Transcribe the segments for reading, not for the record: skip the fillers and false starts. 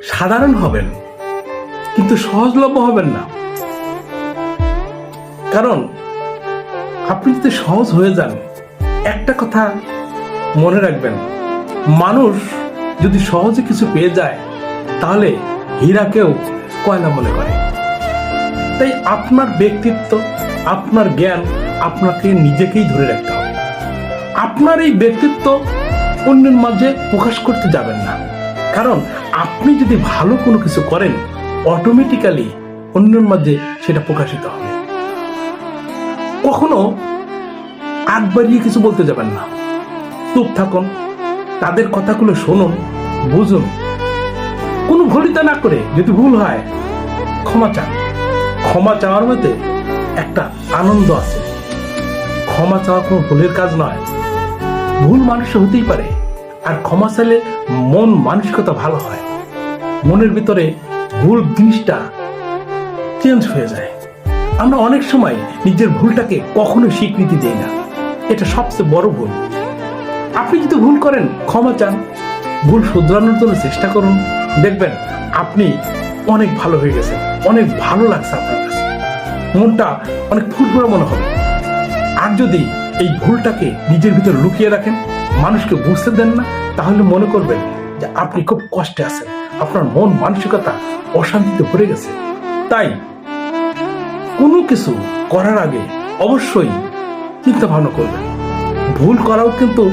সাধারণ হবেন, কিন্তু সহজলভ্য হবেন না। কারণ আপনি যদি সহজ হয়ে যান, একটা কথা মনে রাখবেন, মানুষ যদি সহজে কিছু পেয়ে যায় তাহলে হীরাকেও কয়লা মনে করে। তাই আপনার ব্যক্তিত্ব, আপনার জ্ঞান আপনাকে নিজেকেই ধরে রাখতে হবে। আপনার এই ব্যক্তিত্ব অন্যের মাঝে প্রকাশ করতে যাবেন না, কারণ আপনি যদি ভালো কোনো কিছু করেন অটোমেটিক্যালি অন্যের মাঝে সেটা প্রকাশিত হবে। কখনো আগ বাড়িয়ে কিছু বলতে যাবেন না, চুপ থাকুন, তাদের কথাগুলো শুনুন, বুঝুন, কোনো ভুলিতা না করে যদি ভুল হয় ক্ষমা চান। ক্ষমা চাওয়ার মধ্যে একটা আনন্দ আছে। ক্ষমা চাওয়া কোনো ভুলের কাজ নয়। ভুল মানুষ হতেই পারে, আর ক্ষমা চাইলে মন মানসিকতা ভালো হয়, মনের ভিতরে ভুল জিনিসটা চেঞ্জ হয়ে যায়। আমরা অনেক সময় নিজের ভুলটাকে কখনো স্বীকৃতি দেই না, এটা সবচেয়ে বড় ভুল। আপনি যদি ভুল করেন ক্ষমা চান, ভুল শুধরানোর জন্য চেষ্টা করুন, দেখবেন আপনি অনেক ভালো হয়ে গেছেন, অনেক ভালো লাগছে, আপনার কাছে মনটা অনেক ফুরফুরা মনে হবে। আর যদি এই ভুলটাকে নিজের ভিতরে লুকিয়ে রাখেন, মানুষকে বুঝতে দেন না, তাহলে মনে করবেন যে আপনি খুব কষ্টে আছেন, আপনার মন মানসিকতা অশান্তিতে ভরে গেছে। তাই কোনো কিছু করার আগে অবশ্যই চিন্তা ভাবনা করবেন। ভুল করাও কিন্তু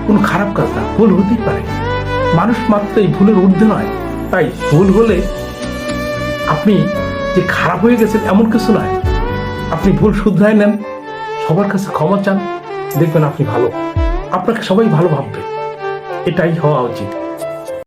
কোনো খারাপ কাজ না, ভুল হতেই পারে, মানুষ মাত্র এই ভুলের ঊর্ধ্বে নয়। তাই ভুল হলে আপনি যে খারাপ হয়ে গেছেন এমন কিছু নয়, আপনি ভুল শুধরায় নেন, সবার কাছে ক্ষমা চান, দেখবেন আপনি ভালো, আপনাকে সবাই ভালো ভাববে। এটাই হওয়া উচিত।